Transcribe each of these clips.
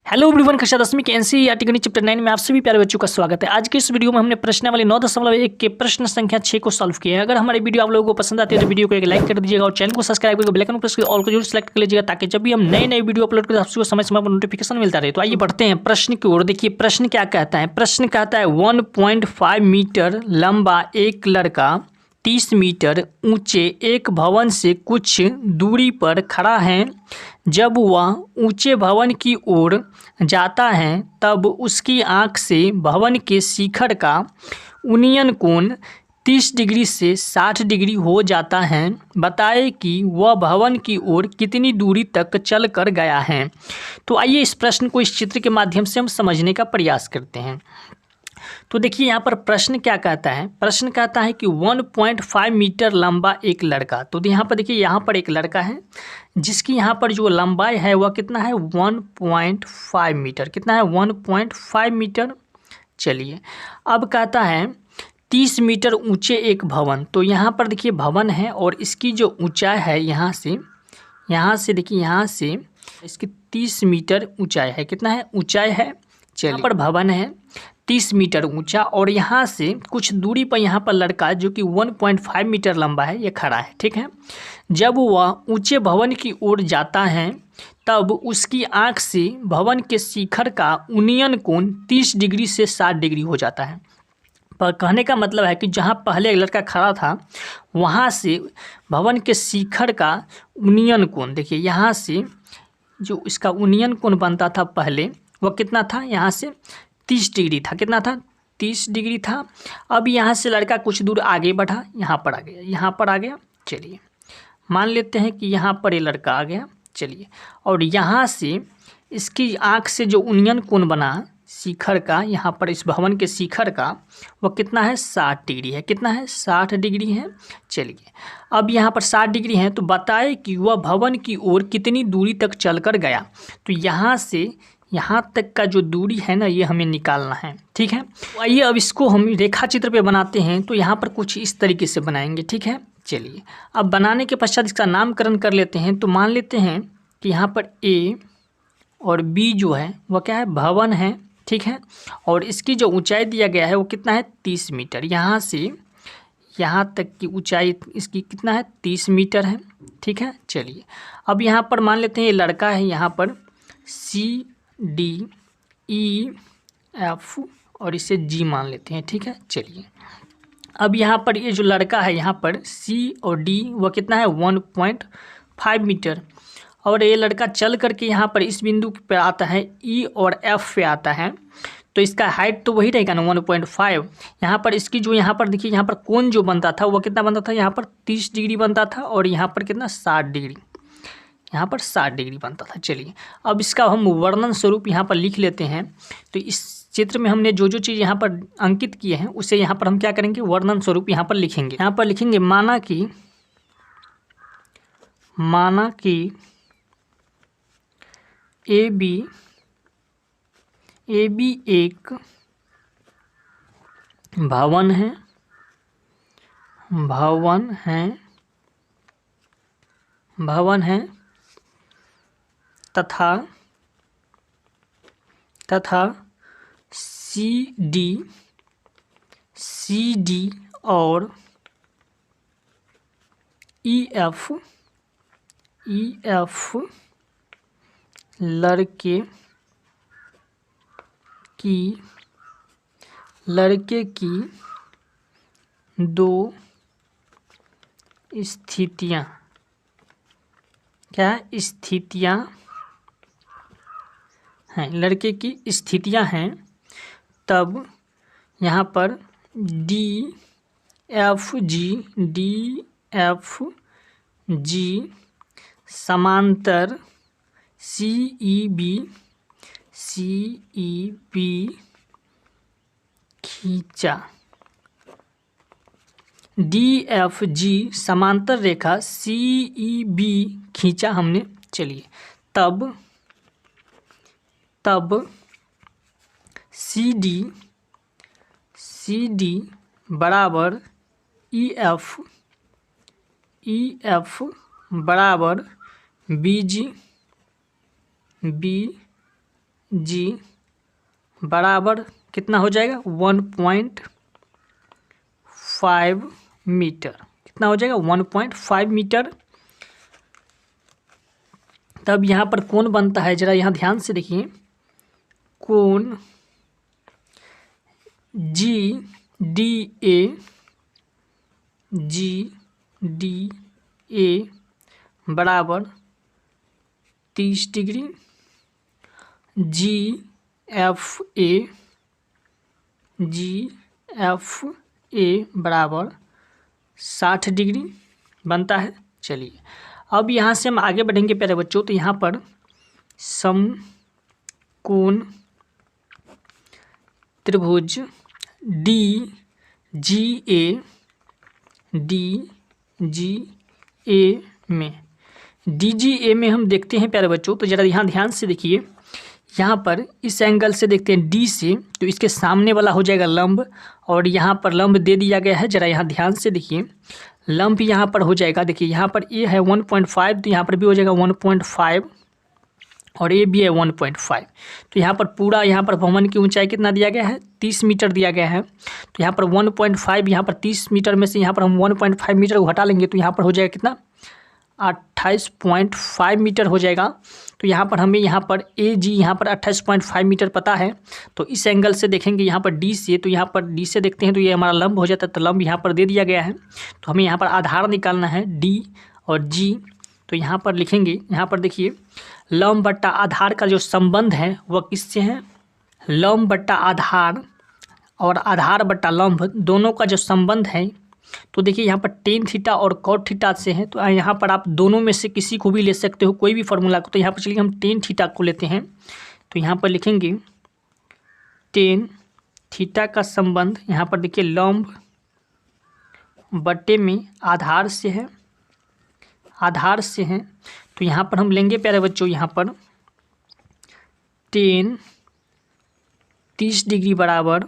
Hello everyone, कक्षा 10वीं के एनसीईआरटी गणित चैप्टर 9 में आप सभी प्यारे बच्चों का स्वागत है। आज के इस वीडियो में हमने प्रश्नावली 9.1 के प्रश्न संख्या 6 को सॉल्व किया है। अगर हमारी वीडियो आप लोगों को पसंद आती है तो वीडियो को एक लाइक कर दीजिएगा और चैनल को सब्सक्राइब करके बेल आइकन प्रेस करके ऑल को जरूर सेलेक्ट कर लीजिएगा ताकि जब भी हम नए वीडियो अपलोड करें आपको समय समय पर नोटिफिकेशन मिलता रहे। तो आइए बढ़ते हैं प्रश्न की ओर। देखिए प्रश्न क्या कहता है। प्रश्न कहता है 1.5 मीटर लंबा एक लड़का 30 मीटर ऊंचे एक भवन से कुछ दूरी पर खड़ा है। जब वह ऊंचे भवन की ओर जाता है तब उसकी आंख से भवन के शिखर का उन्नयन कोण 30 डिग्री से 60 डिग्री हो जाता है। बताए कि वह भवन की ओर कितनी दूरी तक चल कर गया है। तो आइए इस प्रश्न को इस चित्र के माध्यम से हम समझने का प्रयास करते हैं। तो देखिए यहाँ पर प्रश्न क्या कहता है। प्रश्न कहता है कि 1.5 मीटर लंबा एक लड़का। तो यहाँ पर देखिए यहाँ पर एक लड़का है जिसकी यहाँ पर जो लंबाई है वह कितना है 1.5 मीटर। कितना है 1.5 मीटर। चलिए अब कहता है 30 मीटर ऊंचे एक भवन। तो यहाँ पर देखिए भवन है और इसकी जो ऊंचाई है यहाँ से देखिए यहाँ से इसकी 30 मीटर ऊंचाई है। कितना है ऊंचाई है। चलिए यहाँ पर भवन है 30 मीटर ऊंचा और यहाँ से कुछ दूरी पर यहाँ पर लड़का जो कि 1.5 मीटर लंबा है ये खड़ा है। ठीक है। जब वह ऊंचे भवन की ओर जाता है तब उसकी आंख से भवन के शिखर का उन्नयन कोण 30 डिग्री से 60 डिग्री हो जाता है। पर कहने का मतलब है कि जहाँ पहले लड़का खड़ा था वहाँ से भवन के शिखर का उन्नयन कोण देखिए यहाँ से जो इसका उन्नयन कोण बनता था पहले वह कितना था यहाँ से 30 डिग्री था। कितना था 30 डिग्री था। अब यहाँ से लड़का कुछ दूर आगे बढ़ा, यहाँ पर आ गया, यहाँ पर आ गया। चलिए मान लेते हैं कि यहाँ पर ये लड़का आ गया। चलिए और यहाँ से इसकी आँख से जो उन्नयन कोण बना शिखर का यहाँ पर इस भवन के शिखर का वह कितना है 60 डिग्री है। कितना है 60 डिग्री है। चलिए अब यहाँ पर 60 डिग्री है तो बताए कि वह भवन की ओर कितनी दूरी तक चलकर गया। तो यहाँ से यहाँ तक का जो दूरी है ना ये हमें निकालना है। ठीक है। तो आइए अब इसको हम रेखा चित्र पे बनाते हैं। तो यहाँ पर कुछ इस तरीके से बनाएंगे। ठीक है। चलिए अब बनाने के पश्चात इसका नामकरण कर लेते हैं। तो मान लेते हैं कि यहाँ पर ए और बी जो है वह क्या है भवन है। ठीक है। और इसकी जो ऊंचाई दिया गया है वो कितना है 30 मीटर। यहाँ से यहाँ तक की ऊंचाई इसकी कितना है 30 मीटर है। ठीक है। चलिए अब यहाँ पर मान लेते हैं ये लड़का है यहाँ पर CDEF और इसे G मान लेते हैं। ठीक है। चलिए अब यहाँ पर ये जो लड़का है यहाँ पर C और D वह कितना है 1.5 मीटर और ये लड़का चल करके यहाँ पर इस बिंदु पर आता है E और F पे आता है। तो इसका हाइट तो वही रहेगा ना 1.5। यहाँ पर इसकी जो यहाँ पर देखिए यहाँ पर कोण जो बनता था वह कितना बनता था यहाँ पर 30 डिग्री बनता था और यहाँ पर कितना 60 डिग्री, यहाँ पर 60 डिग्री बनता था। चलिए अब इसका हम वर्णन स्वरूप यहाँ पर लिख लेते हैं। तो इस चित्र में हमने जो चीज़ यहाँ पर अंकित किए हैं उसे यहाँ पर हम क्या करेंगे वर्णन स्वरूप यहाँ पर लिखेंगे। यहाँ पर लिखेंगे माना कि AB एक भवन है तथा CD और EF लड़के की दो स्थितियाँ हैं, लड़के की स्थितियाँ हैं। तब यहाँ पर DFG समांतर CEB खींचा। DFG समांतर रेखा CEB खींचा हमने। चलिए तब CD बराबर EF बराबर BG जी बराबर कितना हो जाएगा 1.5 मीटर। कितना हो जाएगा 1.5 मीटर। तब यहाँ पर कोण बनता है, जरा यहाँ ध्यान से देखिए, कोण जी डी ए बराबर 30 डिग्री, जी एफ ए बराबर 60 डिग्री बनता है। चलिए अब यहाँ से हम आगे बढ़ेंगे प्यारे बच्चों। तो यहाँ पर समकोण त्रिभुज डी जी ए में हम देखते हैं प्यारे बच्चों। तो ज़रा यहाँ ध्यान से देखिए, यहाँ पर इस एंगल से देखते हैं डी से, तो इसके सामने वाला हो जाएगा लंब, और यहाँ पर लंब दे दिया गया है। ज़रा यहाँ ध्यान से देखिए, लंब यहाँ पर हो जाएगा, देखिए यहाँ पर ए है 1.5, तो यहाँ पर भी हो जाएगा 1.5, और ये भी है 1.5। तो यहाँ पर पूरा यहाँ पर भवन की ऊंचाई कितना दिया गया है 30 मीटर दिया गया है। तो यहाँ पर 1.5, यहाँ पर 30 मीटर में से यहाँ पर हम 1.5 मीटर को हटा लेंगे, तो यहाँ पर हो जाएगा कितना 28.5 मीटर हो जाएगा। तो यहाँ पर हमें यहाँ पर ए जी यहाँ पर 28.5 मीटर पता है। तो इस एंगल से देखेंगे यहाँ पर डी से, तो यहाँ पर डी से देखते हैं तो ये हमारा लंब हो जाता है। तो लंब यहाँ पर दे दिया गया है, तो हमें यहाँ पर आधार निकालना है डी और जी। तो यहाँ पर लिखेंगे, यहाँ पर देखिए लंब बट्टा आधार का जो संबंध है वह किससे है, लंब बट्टा आधार और आधार बट्टा लंब दोनों का जो संबंध है, तो देखिए यहाँ पर टेन थीटा और कॉट थीटा से है। तो यहाँ पर आप दोनों में से किसी को भी ले सकते हो, कोई भी फार्मूला को। तो यहाँ पर चलिए हम टेन थीटा को लेते हैं। तो यहाँ पर लिखेंगे टेन थीटा का संबंध, यहाँ पर देखिए लंब बट्टे में आधार से है, आधार से है। तो यहाँ पर हम लेंगे प्यारे बच्चों, यहाँ पर टेन 30 डिग्री बराबर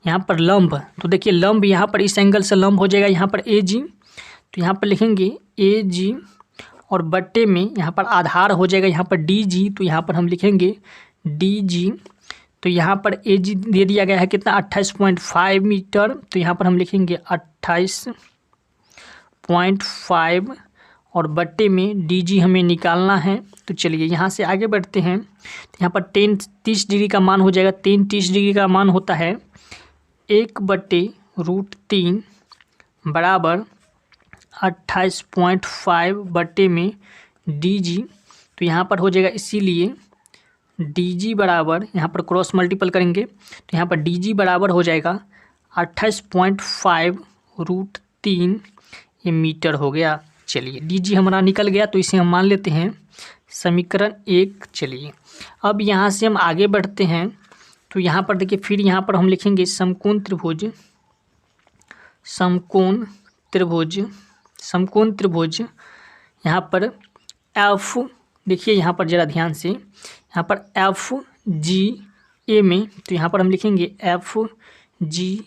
यहाँ पर लंब। तो देखिए लंब यहाँ पर इस एंगल से लंब हो जाएगा यहाँ पर ए जी। तो यहाँ पर लिखेंगे ए जी, और बट्टे में यहाँ पर आधार हो जाएगा यहाँ पर डी जी। तो यहाँ पर हम लिखेंगे डी जी। तो यहाँ पर ए जी दे दिया गया है कितना 28.5 मीटर। तो यहाँ पर हम लिखेंगे 28.5 और बट्टे में डी जी हमें निकालना है। तो चलिए यहाँ से आगे बढ़ते हैं। तो यहाँ पर 30 डिग्री का मान हो जाएगा, 30 डिग्री का मान होता है 1/√3 बराबर 28.5 बट्टे में डी जी। तो यहाँ पर हो जाएगा, इसीलिए डी जी बराबर, यहाँ पर क्रॉस मल्टीपल करेंगे तो यहाँ पर डी जी बराबर हो जाएगा 28.5√3 ये मीटर हो गया। चलिए डी जी हमारा निकल गया, तो इसे हम मान लेते हैं समीकरण 1। चलिए अब यहाँ से हम आगे बढ़ते हैं। तो यहाँ पर देखिए, फिर यहाँ पर हम लिखेंगे समकोण त्रिभुज यहाँ पर एफ, देखिए यहाँ पर ज़रा ध्यान से, यहाँ पर एफ जी ए में, तो यहाँ पर हम लिखेंगे एफ जी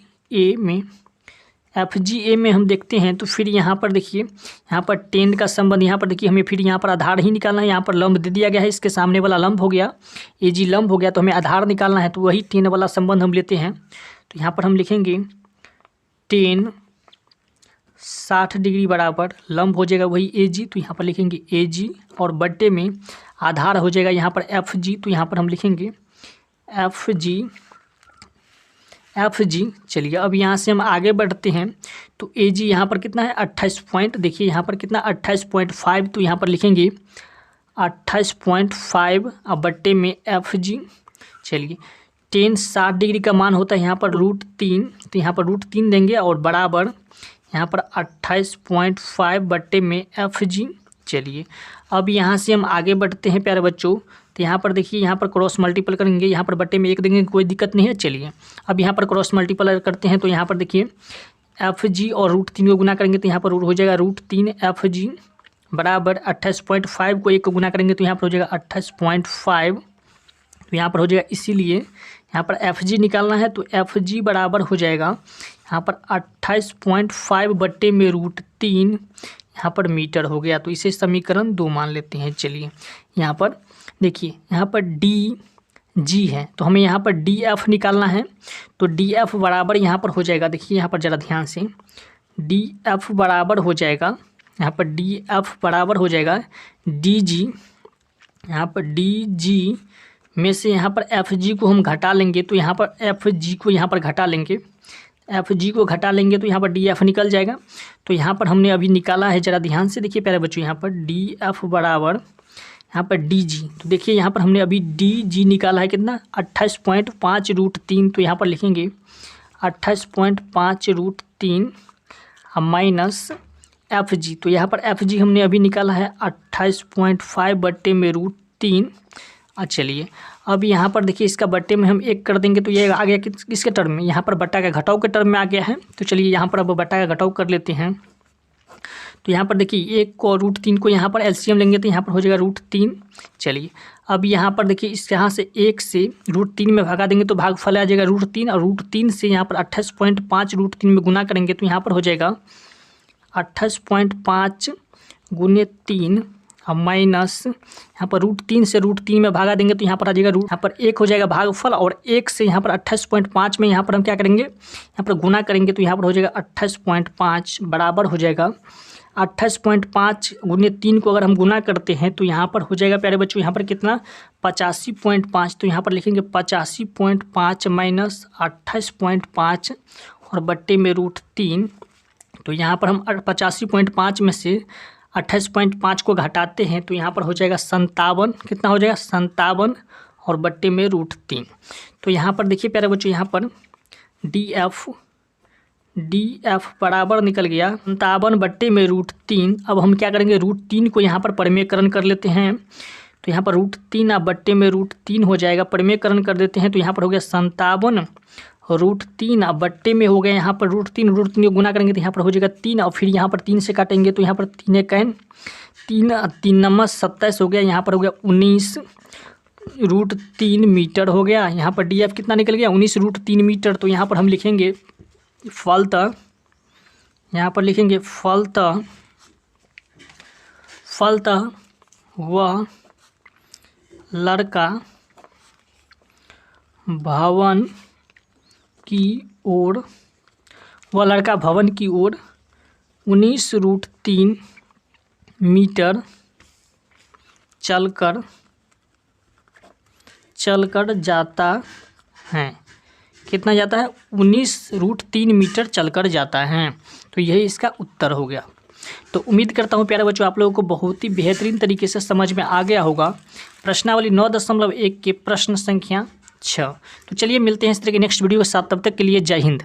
ए में हम देखते हैं। तो फिर यहाँ पर देखिए, यहाँ पर टेन का संबंध, यहाँ पर देखिए हमें फिर यहाँ पर आधार ही निकालना है। यहाँ पर लंब दे दिया गया है, इसके सामने वाला लंब हो गया, ए जी लंब हो गया, तो हमें आधार निकालना है। तो वही टेन वाला संबंध हम लेते हैं। तो यहाँ पर हम लिखेंगे टेन 60 डिग्री बराबर लंब हो जाएगा वही ए जी। तो यहाँ पर लिखेंगे ए जी, और बट्टे में आधार हो जाएगा यहाँ पर एफ जी। तो यहाँ पर हम लिखेंगे एफ जी। चलिए अब यहाँ से हम आगे बढ़ते हैं। तो ए जी यहाँ पर कितना है 28 पॉइंट, देखिए यहाँ पर कितना 28.5। तो यहाँ पर लिखेंगे 28.5 अब बट्टे में एफ जी। चलिए टेन 60 डिग्री का मान होता है यहाँ पर √3, तो यहाँ पर √3 देंगे, और बराबर यहाँ पर 28.5 बट्टे में एफ जी। चलिए अब यहाँ से हम आगे बढ़ते हैं प्यारे बच्चों। तो यहाँ पर देखिए, यहाँ पर क्रॉस मल्टीपल करेंगे, यहाँ पर बट्टे में 1 देंगे, कोई दिक्कत नहीं है। चलिए अब यहाँ पर क्रॉस मल्टीपल करते हैं। तो यहाँ पर देखिए एफ जी और √3 को गुना करेंगे, तो यहाँ पर हो जाएगा √3 एफ जी बराबर 28.5 को 1 को गुना करेंगे, तो यहाँ पर हो जाएगा 28.5। तो यहाँ पर हो जाएगा, इसीलिए यहाँ पर एफ जी निकालना है। तो एफ जी बराबर हो जाएगा यहाँ पर 28.5 बट्टे में √3 यहाँ पर मीटर हो गया। तो इसे समीकरण 2 मान लेते हैं। चलिए यहाँ पर देखिए यहाँ पर डी जी है, तो हमें यहाँ पर डी एफ निकालना है। तो डी एफ बराबर यहाँ पर हो जाएगा, देखिए यहाँ पर ज़रा ध्यान से, डी एफ बराबर हो जाएगा, यहाँ पर डी एफ बराबर हो जाएगा डी जी। यहाँ पर डी जी में से यहाँ पर एफ जी को हम घटा लेंगे, तो यहाँ पर एफ जी को यहाँ पर घटा लेंगे, एफ जी को घटा लेंगे तो यहाँ पर डी एफ निकल जाएगा। तो यहाँ पर हमने अभी निकाला है, ज़रा ध्यान से देखिए प्यारे बच्चों, यहाँ पर डी एफ बराबर यहाँ पर डी जी। तो देखिए यहाँ पर हमने अभी डी जी निकाला है कितना, 28.5√3। तो यहाँ पर लिखेंगे 28.5√3 माइनस एफ जी। तो यहाँ पर एफ जी हमने अभी निकाला है 28.5/√3। चलिए अब यहाँ पर देखिए इसका बट्टे में हम 1 कर देंगे तो ये आ गया किसके टर्म में, यहाँ पर बट्टा का घटाव के टर्म में आ गया है। तो चलिए यहाँ पर अब बट्टा का घटाव कर लेते हैं। तो यहाँ पर देखिए 1 को √3 को यहाँ पर एलसीएम लेंगे तो यहाँ पर हो जाएगा √3। चलिए अब यहाँ पर देखिए इस यहाँ से 1 से √3 में भगा देंगे तो भागफल आ जाएगा √3, और √3 से यहाँ पर 28.5 √3 में गुना करेंगे तो यहाँ पर हो जाएगा 28.5 × 3 माइनस यहाँ पर √3 से √3 में भागा देंगे तो यहाँ पर आ जाएगा यहाँ पर 1 हो जाएगा भागफल, और 1 से यहाँ पर 28.5 में यहाँ पर हम क्या करेंगे, यहाँ पर गुना करेंगे तो यहाँ पर हो जाएगा 28.5 बराबर हो जाएगा 28.5 × 3 को अगर हम गुना करते हैं तो यहाँ पर हो जाएगा प्यारे बच्चों यहाँ पर कितना 85.5। तो यहाँ पर लिखेंगे 85.5 माइनस 28.5 और बट्टे में √3। तो यहाँ पर हम 85.5 में से 28.5 को घटाते हैं तो यहाँ पर हो जाएगा 57। कितना हो जाएगा 57 और बट्टे में √3। तो यहाँ पर देखिए प्यारे बच्चों यहाँ पर डी एफ बराबर निकल गया 57 बट्टे में √3। अब हम क्या करेंगे, √3 को यहाँ पर परिमेयकरण कर लेते हैं। तो यहाँ पर √3 बट्टे में √3 हो जाएगा, परिमेयकरण कर देते हैं तो यहाँ पर हो गया 57 √3 बट्टे में हो गया यहाँ पर √3 को गुना करेंगे तो यहाँ पर हो जाएगा 3, और फिर यहाँ पर 3 से काटेंगे तो यहाँ पर 3 1 3 9 27 हो गया, यहाँ पर हो गया 19 √3 मीटर हो गया। यहाँ पर डी एफ कितना निकल गया 19 √3 मीटर। तो यहाँ पर हम लिखेंगे फलतः, यहाँ पर लिखेंगे फलतः वह लड़का भवन की ओर 19 √3 मीटर चलकर जाता है। कितना जाता है 19 √3 मीटर चलकर जाता है। तो यही इसका उत्तर हो गया। तो उम्मीद करता हूँ प्यारे बच्चों आप लोगों को बहुत ही बेहतरीन तरीके से समझ में आ गया होगा प्रश्नावली 9.1 के प्रश्न संख्या 6। तो चलिए मिलते हैं इस तरह के नेक्स्ट वीडियो के साथ, तब तक के लिए जय हिंद।